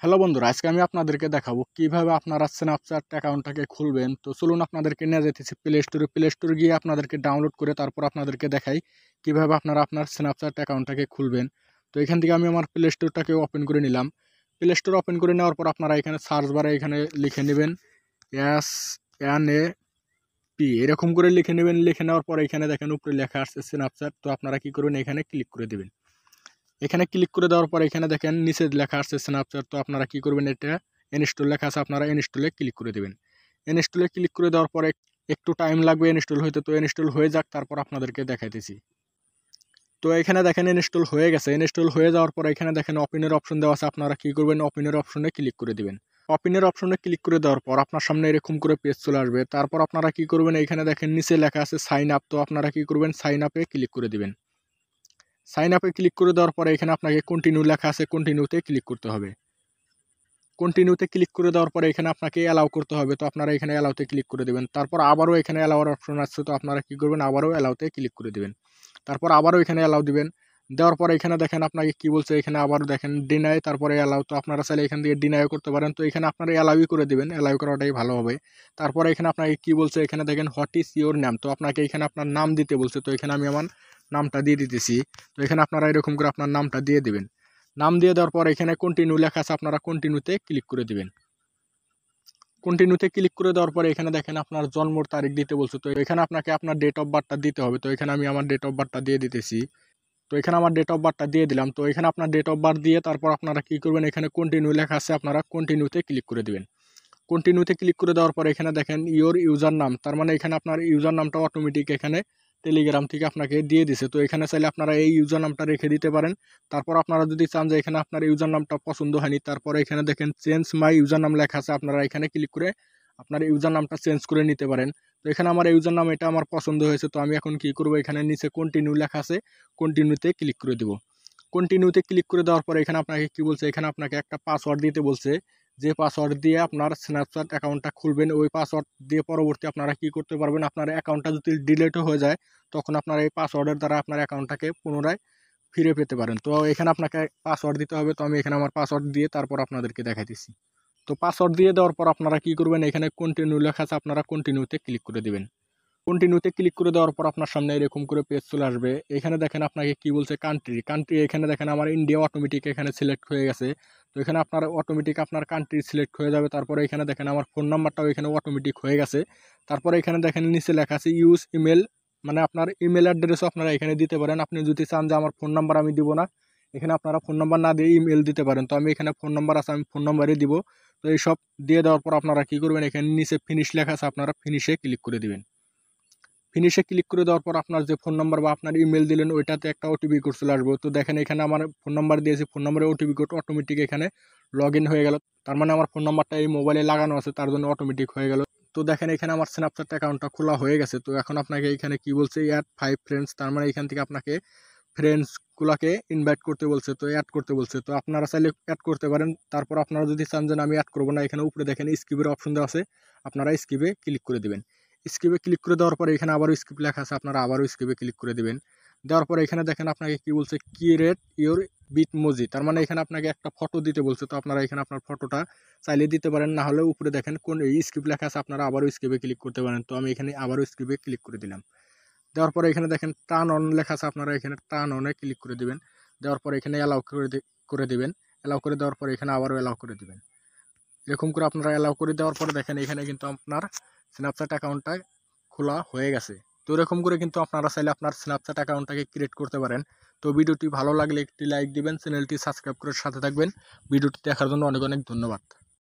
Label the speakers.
Speaker 1: Hello বন্ধুরা, আজকে আমি আপনাদেরকে দেখাবো কিভাবে আপনারা স্ন্যাপচ্যাট অ্যাকাউন্টটাকে খুলবেন। তো চলুন আপনাদেরকে নিয়ে যেতেছি প্লে স্টোরে গিয়ে আপনাদেরকে ডাউনলোড করে তারপর আপনাদেরকে দেখাই কিভাবে আপনারা আপনার স্ন্যাপচ্যাট অ্যাকাউন্টটাকে খুলবেন। তো এখান থেকে আমি আমার প্লে স্টোরটাকে ওপেন করে নিলাম। প্লে স্টোর ওপেন করে নেওয়ার পর আপনারা এখানে সার্চ বারে এখানে লিখে নেবেন SNAP, এরকম করে লিখে নেবেন। লিখে নেওয়ার পর এখানে দেখেন উপরে লেখা আসছে স্ন্যাপচ্যাট। তো আপনারা কি করবেন, এখানে ক্লিক করে দেবেন। এখানে ক্লিক করে দেওয়ার পর এখানে দেখেন নিচে লেখা আসছে স্ন্যাপচ্যাট। তো আপনারা কি করবেন, এটা ইনস্টল লেখা আছে, আপনারা ইনস্টলে ক্লিক করে দেবেন। ইনস্টলে ক্লিক করে দেওয়ার পরে একটু টাইম লাগবে ইনস্টল হইতে। তো ইনস্টল হয়ে যাক, তারপর আপনাদেরকে দেখাইতেছি। তো এখানে দেখেন ইনস্টল হয়ে গেছে। ইনস্টল হয়ে যাওয়ার পর এখানে দেখেন ওপেনের অপশন দেওয়া আছে, আপনারা কি করবেন, ওপেনের অপশনে ক্লিক করে দিবেন। ওপেনের অপশনে ক্লিক করে দেওয়ার পর আপনার সামনে এরকম করে পেজ চলে আসবে। তারপর আপনারা কি করবেন, এখানে দেখেন নিচে লেখা আছে সাইন আপ। তো আপনারা কি করবেন, সাইন আপে ক্লিক করে দিবেন। সাইন আপে ক্লিক করে দেওয়ার পরে এখানে আপনাকে কন্টিনিউ লেখা আছে, কন্টিনিউতে ক্লিক করতে হবে। কন্টিনিউতে ক্লিক করে দেওয়ার পরে এখানে আপনাকে অ্যালাউ করতে হবে। তো আপনারা এখানে অ্যালাউতে ক্লিক করে দেবেন। তারপর আবারও এখানে অ্যালাউর অপশন আসছে। তো আপনারা কি করবেন, আবারও অ্যালাউতে ক্লিক করে দেবেন। তারপর আবারও এখানে অ্যালাউ দিবেন। দেওয়ার পরে এখানে দেখেন আপনাকে কি বলছে, এখানে আবারও দেখেন ডিনাই, তারপরে অ্যালাউ। তো আপনারা চাইলে এখান থেকে ডিনাইও করতে পারেন। তো এখানে আপনারা অ্যালাউই করে দেবেন, অ্যালাউ করাটাই ভালো হবে। তারপরে এখানে আপনাকে কি বলছে, এখানে দেখেন হোয়াট ইজ ইউর নেম। তো আপনাকে এখানে আপনার নাম দিতে বলছে। তো এখানে আমি আমার নামটা দিয়ে দিতেছি। তো এখানে আপনারা এরকম করে আপনার নামটা দিয়ে দিবেন। নাম দিয়ে দেওয়ার পর এখানে কন্টিনিউ লেখা আছে, আপনারা কন্টিনিউতে ক্লিক করে দিবেন। কন্টিনিউতে ক্লিক করে দেওয়ার পরে এখানে দেখেন আপনার জন্মর তারিখ দিতে বলছে। তো এখানে আপনাকে আপনার ডেট অফ বার্থটা দিতে হবে। তো এখানে আমি আমার ডেট অফ বার্থটা দিয়ে দিতেছি। তো এখানে আমার ডেট অফ বার্থটা দিয়ে দিলাম। তো এখানে আপনার ডেট অফ বার্থ দিয়ে তারপর আপনারা কি করবেন, এখানে কন্টিনিউ লেখা আছে, আপনারা কন্টিনিউতে ক্লিক করে দিবেন। কন্টিনিউতে ক্লিক করে দেওয়ার পরে এখানে দেখেন ইওর ইউজার নাম, তার মানে এখানে আপনার ইউজার নামটা অটোমেটিক এখানে টেলিগ্রাম থেকে আপনাকে দিয়ে দিছে। তো এখানে চাইলে আপনারা এই ইউজার নামটা রেখে দিতে পারেন। তারপর আপনারা যদি চান যে এখানে আপনার ইউজার নামটা পছন্দ হয়নি, তারপরে এখানে দেখেন চেঞ্জ মাই ইউজার নাম লেখা আছে, আপনারা এখানে ক্লিক করে আপনার ইউজার নামটা চেঞ্জ করে নিতে পারেন। তো এখানে আমার ইউজার নাম এটা আমার পছন্দ হয়েছে। তো আমি এখন কি করব, এখানে নিচে কন্টিনিউ লেখা আছে, কন্টিনিউতে ক্লিক করে দিব। কন্টিনিউতে ক্লিক করে দেওয়ার পরে এখানে আপনাকে কি বলছে, এখানে আপনাকে একটা পাসওয়ার্ড দিতে বলছে। যে পাসওয়ার্ড দিয়ে আপনার স্ন্যাপচ্যাট অ্যাকাউন্টটা খুলবেন, ওই পাসওয়ার্ড দিয়ে পরবর্তী আপনারা কি করতে পারবেন, আপনার অ্যাকাউন্টটা যদি ডিলেটও হয়ে যায় তখন আপনার এই পাসওয়ার্ডের দ্বারা আপনার অ্যাকাউন্টটাকে পুনরায় ফিরে পেতে পারেন। তো এখানে আপনাকে পাসওয়ার্ড দিতে হবে। তো আমি এখানে আমার পাসওয়ার্ড দিয়ে তারপর আপনাদেরকে দেখাইতেছি। তো পাসওয়ার্ড দিয়ে দেওয়ার পর আপনারা কি করবেন, এখানে কন্টিনিউ লেখা আছে, আপনারা কন্টিনিউতে ক্লিক করে দিবেন। কন্টিনিউতে ক্লিক করে দেওয়ার পর আপনার সামনে এরকম করে পেজ চলে আসবে। এখানে দেখেন আপনাকে কি বলছে, কান্ট্রি এখানে দেখেন আমার ইন্ডিয়া অটোমেটিক এখানে সিলেক্ট হয়ে গেছে। তো এখানে আপনার অটোমেটিক আপনার কান্ট্রি সিলেক্ট হয়ে যাবে। তারপরে এখানে দেখেন আমার ফোন নাম্বারটাও এখানে অটোমেটিক হয়ে গেছে। তারপরে এখানে দেখেন নিচে লেখা আছে ইউজ ইমেল, মানে আপনার ইমেল অ্যাড্রেসও আপনারা এখানে দিতে পারেন। আপনি যদি চান যে আমার ফোন নাম্বার আমি দিব না, এখানে আপনারা ফোন নাম্বার না দিয়ে ইমেল দিতে পারেন। তো আমি এখানে ফোন নাম্বার আছে, আমি ফোন নাম্বারই দিব। তো এইসব দিয়ে দেওয়ার পর আপনারা কি করবেন, এখানে নিচে ফিনিশ লেখা আছে, আপনারা ফিনিশে ক্লিক করে দিবেন। ফিনিশে ক্লিক করে দেওয়ার পর আপনার যে ফোন নাম্বার বা আপনার ইমেল দিলেন ওইটাতে একটা ওটিপি কোড চলে আসবে। তো দেখেন এখানে আমার ফোন নাম্বার দিয়েছি, ফোন নাম্বারে ওটিপি কোড অটোমেটিক এখানে লগ ইন হয়ে গেল। তার মানে আমার ফোন নাম্বারটা এই মোবাইলে লাগানো আছে, তার জন্য অটোমেটিক হয়ে গেল। তো দেখেন এখানে আমার স্ন্যাপচ্যাট অ্যাকাউন্টটা খোলা হয়ে গেছে। তো এখন আপনাকে এখানে কি বলছে, অ্যাড 5 ফ্রেন্ডস, তার মানে এখান থেকে আপনাকে ফ্রেন্ডসগুলোকে ইনভাইট করতে বলছে, তো অ্যাড করতে বলছে। তো আপনারা চাইলে অ্যাড করতে পারেন। তারপর আপনারা যদি চান যে আমি অ্যাড করবো না, এখানে উপরে দেখেন স্কিপের অপশন দেওয়া আছে, আপনারা স্কিপে ক্লিক করে দেবেন। স্কিপে ক্লিক করে দেওয়ার পরে এখানে আবারও স্কিপ লেখা আছে, আপনারা আবারও স্কিপে ক্লিক করে দেবেন। দেওয়ার পরে এখানে দেখেন আপনাকে কি বলছে, ক্রিয়েট ইওর বিটমোজি, তার মানে এখানে আপনাকে একটা ফটো দিতে বলছে। তো আপনারা এখানে আপনার ফটোটা চাইলে দিতে পারেন, না হলে উপরে দেখেন কোন স্কিপ লেখা আছে, আপনারা আবারও স্কিপে ক্লিক করতে পারেন। তো আমি এখানে আবারও স্কিপে ক্লিক করে দিলাম। দেওয়ার পরে এখানে দেখেন টার্ন অন লেখা আছে, আপনারা এখানে টার্ন অনে ক্লিক করে দিবেন। দেওয়ার পরে এখানে অ্যালাউ করে দিবেন। অ্যালাউ করে দেওয়ার পরে এখানে আবারও অ্যালাউ করে দিবেন। এরকম করে আপনারা অ্যালাউ করে দেওয়ার পরে দেখেন এখানে কিন্তু আপনার স্ন্যাপচ্যাট অ্যাকাউন্টটা খোলা হয়ে গেছে। তো এরকম করে কিন্তু আপনারা চাইলে আপনার স্ন্যাপচ্যাট অ্যাকাউন্টটাকে ক্রিয়েট করতে পারেন। তো ভিডিওটি ভালো লাগলে একটি লাইক দিবেন, চ্যানেলটি সাবস্ক্রাইব করে সাথে থাকবেন। ভিডিওটি দেখার জন্য অনেক অনেক ধন্যবাদ।